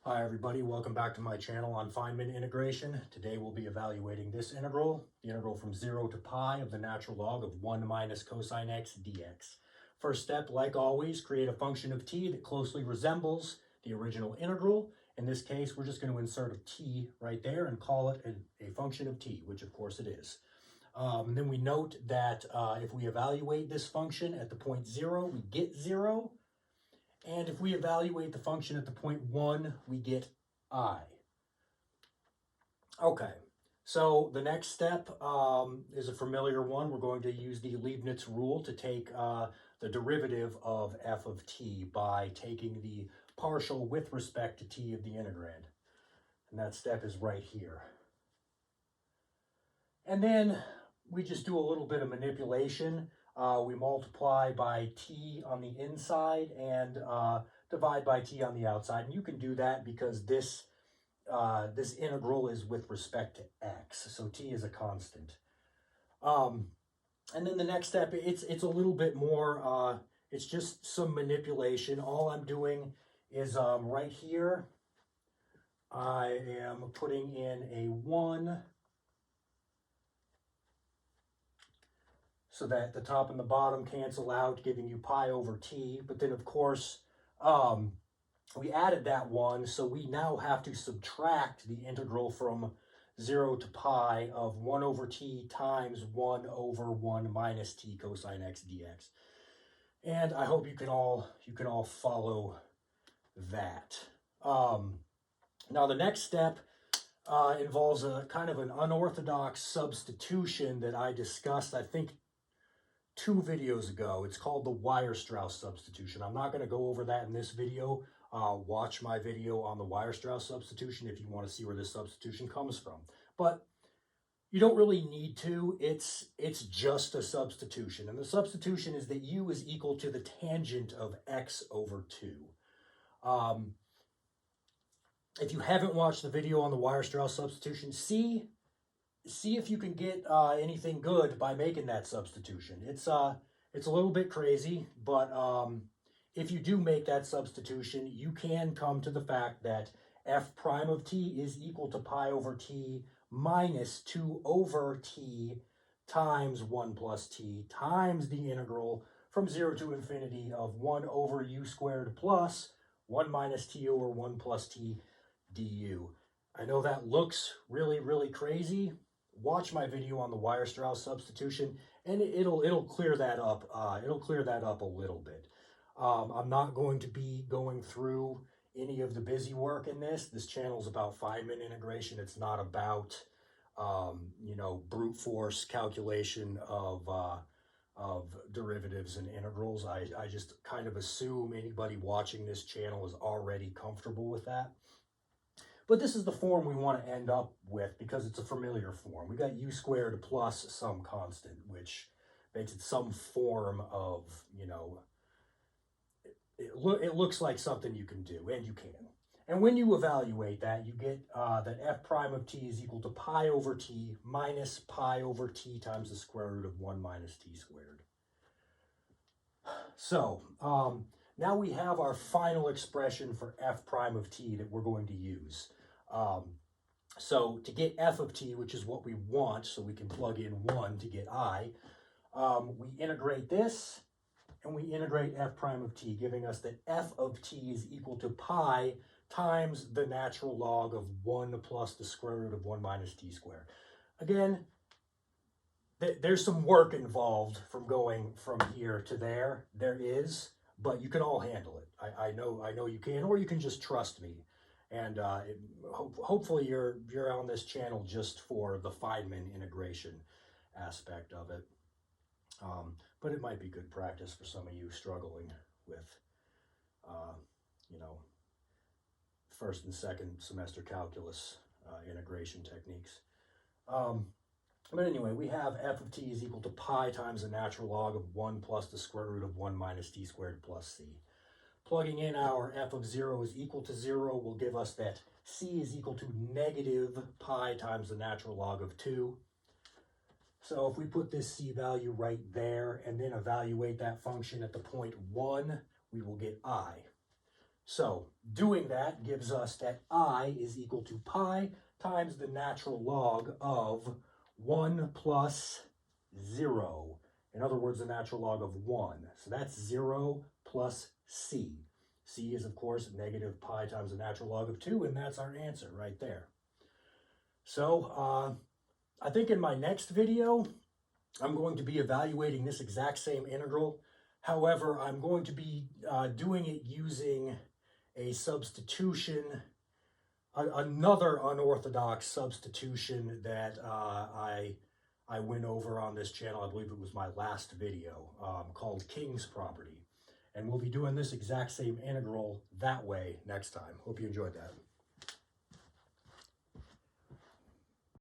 Hi everybody, welcome back to my channel on Feynman integration. Today we'll be evaluating this integral, the integral from 0 to pi of the natural log of 1 minus cosine x dx. First step, like always, create a function of t that closely resembles the original integral. In this case, we're just going to insert a t right there and call it a function of t, which of course it is. Then we note that if we evaluate this function at the point 0, we get 0. And if we evaluate the function at the point 1, we get I. Okay, so the next step is a familiar one. We're going to use the Leibniz rule to take the derivative of f of t by taking the partial with respect to t of the integrand. And that step is right here. And then we just do a little bit of manipulation. We multiply by t on the inside and divide by t on the outside. And you can do that because this integral is with respect to x. So t is a constant. And then the next step, it's a little bit more, it's just some manipulation. All I'm doing is right here, I am putting in a 1 so that the top and the bottom cancel out, giving you pi over t. But then, of course, we added that 1, so we now have to subtract the integral from 0 to pi of 1 over t times 1 over 1 minus t cosine x dx. And I hope you can all follow that. Now, the next step involves a kind of an unorthodox substitution that I discussed, I think, 2 videos ago. It's called the Weierstrass substitution. I'm not going to go over that in this video. Watch my video on the Weierstrass substitution if you want to see where this substitution comes from. But you don't really need to. It's just a substitution. And the substitution is that u is equal to the tangent of x over 2. If you haven't watched the video on the Weierstrass substitution, see if you can get anything good by making that substitution. It's a little bit crazy, but if you do make that substitution, you can come to the fact that f prime of t is equal to pi over t minus 2 over t times 1 plus t times the integral from 0 to infinity of 1 over u squared plus 1 minus t over 1 plus t du. I know that looks really, really crazy. Watch my video on the Weierstrass substitution, and it'll clear that up. It'll clear that up a little bit. I'm not going to be going through any of the busy work in this. This channel is about Feynman integration. It's not about brute force calculation of derivatives and integrals. I just kind of assume anybody watching this channel is already comfortable with that. But this is the form we want to end up with because it's a familiar form. We got u squared plus some constant, which makes it some form of, it looks like something you can do, and you can. And when you evaluate that, you get that f prime of t is equal to pi over t minus pi over t times the square root of 1 minus t squared. So, now we have our final expression for f prime of t that we're going to use. So to get f of t, which is what we want, so we can plug in 1 to get I, we integrate this, and we integrate f prime of t, giving us that f of t is equal to pi times the natural log of 1 plus the square root of 1 minus t squared. Again, there's some work involved from going from here to there. There is, but you can all handle it. I know you can, or you can just trust me. And hopefully you're on this channel just for the Feynman integration aspect of it. But it might be good practice for some of you struggling with, first and second semester calculus integration techniques. But anyway, we have f of t is equal to pi times the natural log of 1 plus the square root of 1 minus t squared plus c. Plugging in our f of 0 is equal to 0 will give us that c is equal to negative pi times the natural log of 2. So if we put this c value right there and then evaluate that function at the point 1, we will get I. So doing that gives us that I is equal to pi times the natural log of 1 plus 0. In other words, the natural log of 1. So that's 0 plus c. C is, of course, negative pi times the natural log of 2, and that's our answer right there. So I think in my next video, I'm going to be evaluating this exact same integral. However, I'm going to be doing it using a substitution, another unorthodox substitution that I went over on this channel. I believe it was my last video, called King's property. And we'll be doing this exact same integral that way next time. Hope you enjoyed that.